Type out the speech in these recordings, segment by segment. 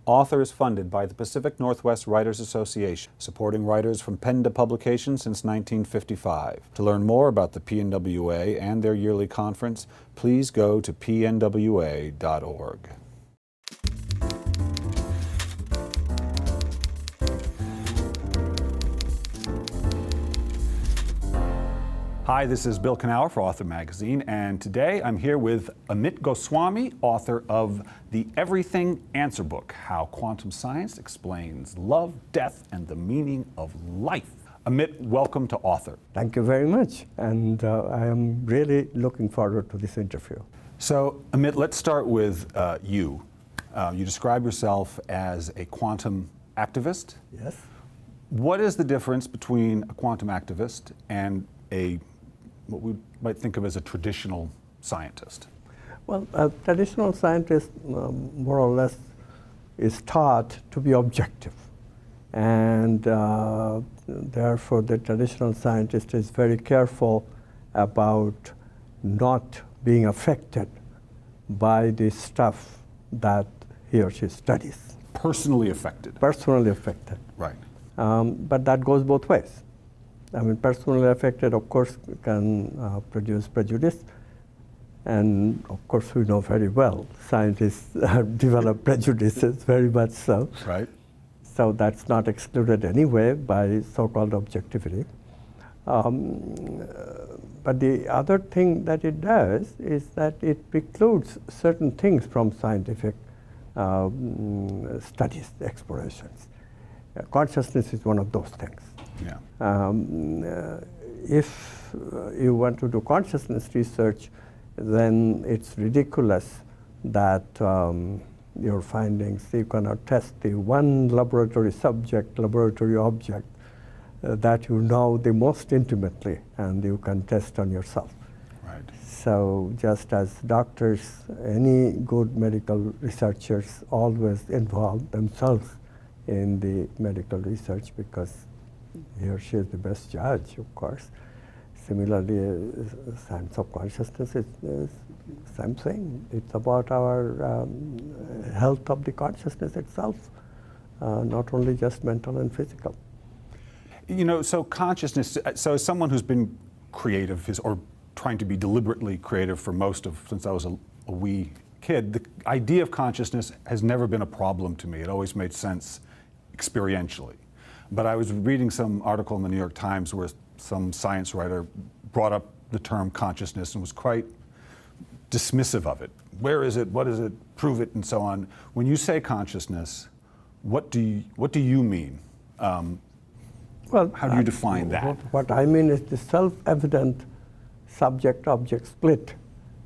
Author is funded by the Pacific Northwest Writers Association, supporting writers from pen to publication since 1955. To learn more about the PNWA and their yearly conference, please go to pnwa.org. Hi, this is Bill Kenower for Author Magazine, and today I'm here with Amit Goswami, author of the Everything Answer Book, How Quantum Science Explains Love, Death, and the Meaning of Life. Amit, welcome to Author. Thank you very much, and I am really looking forward to this interview. So, Amit, let's start with you. You describe yourself as a quantum activist. Yes. What is the difference between a quantum activist and what we might think of as a traditional scientist? Well, a traditional scientist more or less is taught to be objective, and therefore the traditional scientist is very careful about not being affected by the stuff that he or she studies. Personally affected. Personally affected. Right. But that goes both ways. I mean, personally affected, of course, can produce prejudice. And of course, we know very well, scientists develop prejudices, very much so. Right. So that's not excluded anyway by so-called objectivity. But the other thing that it does is that it precludes certain things from scientific studies, explorations. Consciousness is one of those things. Yeah. If you want to do consciousness research, then it's ridiculous that your findings, you cannot test the one laboratory subject, laboratory object that you know the most intimately and you can test on yourself. Right. So just as doctors, any good medical researchers always involve themselves in the medical research because he or she is the best judge, of course. Similarly, science of consciousness is same thing. It's about our health of the consciousness itself, not only just mental and physical. You know, so consciousness, so as someone who's been creative or trying to be deliberately creative for since I was a wee kid, the idea of consciousness has never been a problem to me. It always made sense experientially. But I was reading some article in the New York Times where some science writer brought up the term consciousness and was quite dismissive of it. Where is it? What is it? Prove it, and so on. When you say consciousness, what do you mean? Well, how do you define that? What I mean is the self-evident subject-object split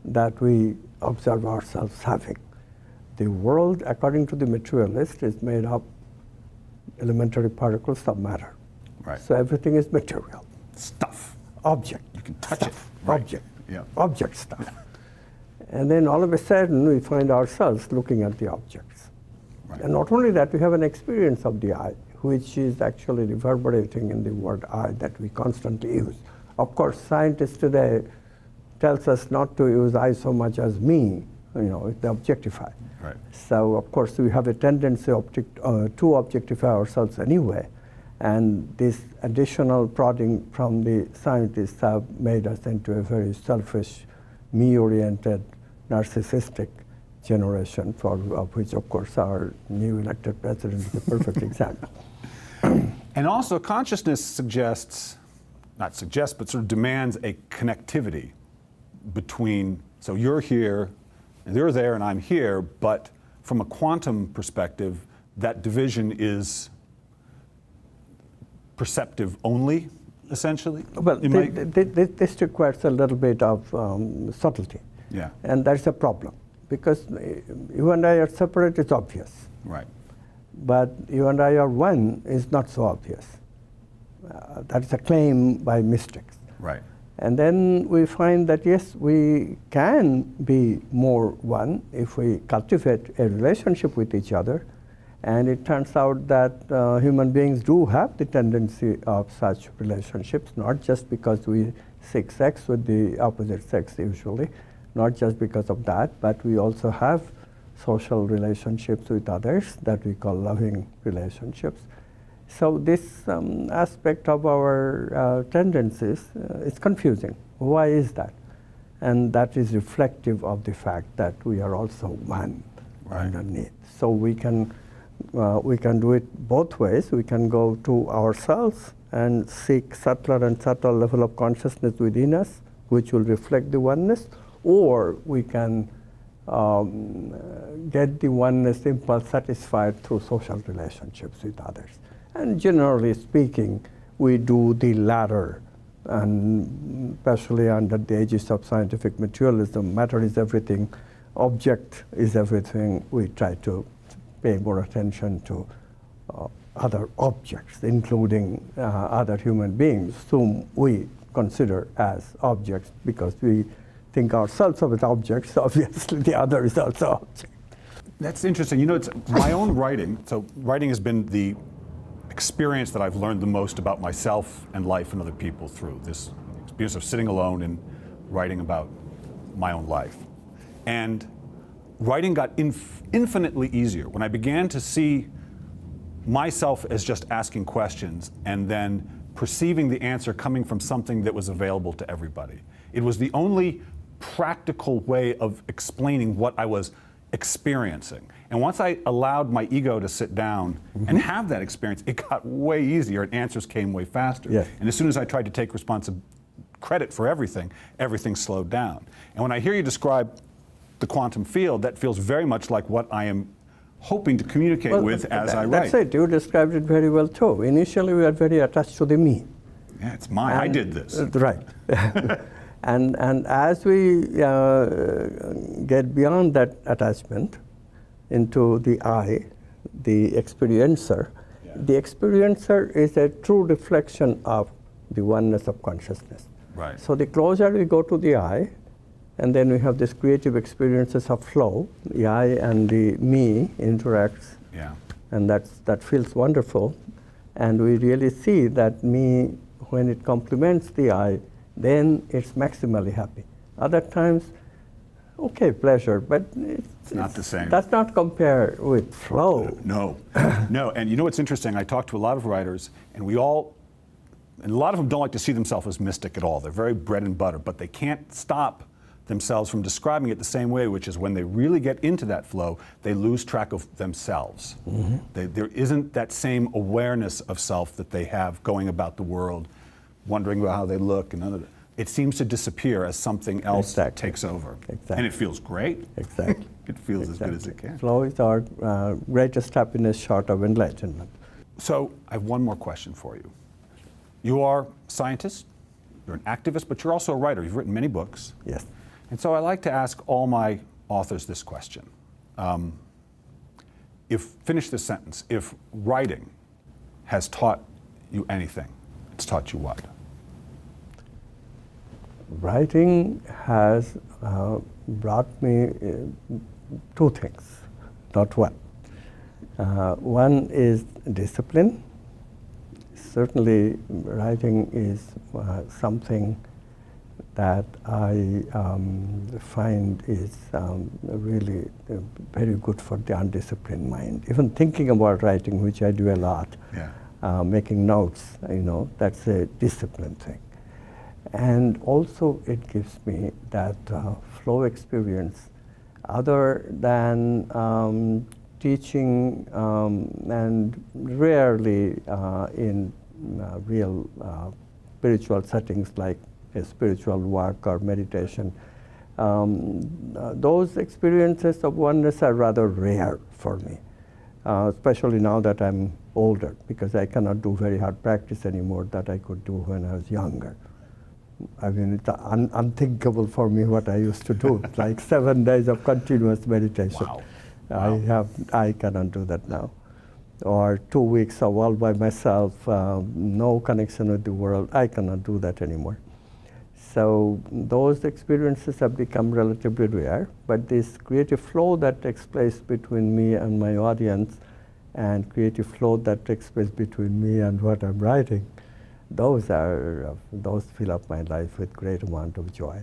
that we observe ourselves having. The world, according to the materialist, is made up elementary particles of matter. Right. So everything is material. Stuff. Object. You can touch stuff. it. Right. Object. Yeah. Object stuff. Yeah. And then all of a sudden we find ourselves looking at the objects. Right. And not only that, we have an experience of the eye, which is actually reverberating in the word eye that we constantly use. Of course, scientists today tells us not to use I so much as me, they objectify. Right. So, of course, we have a tendency to objectify ourselves anyway. And this additional prodding from the scientists have made us into a very selfish, me-oriented, narcissistic generation, of which, of course, our new elected president is a perfect example. And also, consciousness but sort of demands a connectivity between, so you're here, and you're there, and I'm here, but from a quantum perspective, that division is perceptive only, essentially? Well, this requires a little bit of subtlety. Yeah. And that's a problem, because you and I are separate, it's obvious. Right. But you and I are one is not so obvious. That is a claim by mystics. Right. And then we find that, yes, we can be more one if we cultivate a relationship with each other. And it turns out that human beings do have the tendency of such relationships, not just because we seek sex with the opposite sex usually, not just because of that, but we also have social relationships with others that we call loving relationships. So this aspect of our tendencies is confusing. Why is that? And that is reflective of the fact that we are also one underneath. So we can do it both ways. We can go to ourselves and seek subtler and subtler level of consciousness within us, which will reflect the oneness, or we can get the oneness impulse satisfied through social relationships with others. And generally speaking, we do the latter, and especially under the aegis of scientific materialism, matter is everything, object is everything. We try to pay more attention to other objects, including other human beings, whom we consider as objects because we think ourselves of as objects. Obviously, the other is also object. That's interesting. You know, it's my own writing. So writing has been the experience that I've learned the most about myself and life and other people through this experience of sitting alone and writing about my own life. And writing got infinitely easier when I began to see myself as just asking questions and then perceiving the answer coming from something that was available to everybody. It was the only practical way of explaining what I was experiencing. And once I allowed my ego to sit down and have that experience, it got way easier and answers came way faster. Yes. And as soon as I tried to take credit for everything, everything slowed down. And when I hear you describe the quantum field, that feels very much like what I am hoping to communicate with as I write. That's it. You described it very well too. Initially, we are very attached to the me. Yeah, it's mine. I did this. Right. and as we get beyond that attachment into the I, the experiencer, the experiencer is a true reflection of the oneness of consciousness. Right. So the closer we go to the I, and then we have this creative experiences of flow. The I and the me interacts, and that feels wonderful. And we really see that me, when it complements the I, then it's maximally happy. Other times, okay, pleasure, but it's not the same. That's not compared with flow. No, no. And you know what's interesting? I talk to a lot of writers, and a lot of them don't like to see themselves as mystic at all. They're very bread and butter, but they can't stop themselves from describing it the same way, which is when they really get into that flow, they lose track of themselves. There isn't that same awareness of self that they have going about the world, wondering about how they look, and it seems to disappear as something else takes over. Exactly. And it feels great. Exactly. It feels as good as it can. Flow is our greatest happiness short of enlightenment. So I have one more question for you. You are a scientist, you're an activist, but you're also a writer. You've written many books. Yes. And so I like to ask all my authors this question. Finish this sentence. If writing has taught you anything, it's taught you what? Writing has brought me two things, not one. One is discipline. Certainly, writing is something that I find is really very good for the undisciplined mind. Even thinking about writing, which I do a lot, making notes, that's a discipline thing. And also it gives me that flow experience other than teaching and rarely in real spiritual settings like a spiritual work or meditation. Those experiences of oneness are rather rare for me, especially now that I'm older, because I cannot do very hard practice anymore that I could do when I was younger. I mean, it's unthinkable for me what I used to do, like 7 days of continuous meditation. Wow. I cannot do that now. Or 2 weeks of all by myself, no connection with the world. I cannot do that anymore. So those experiences have become relatively rare, but this creative flow that takes place between me and my audience, and creative flow that takes place between me and what I'm writing, those fill up my life with great amount of joy.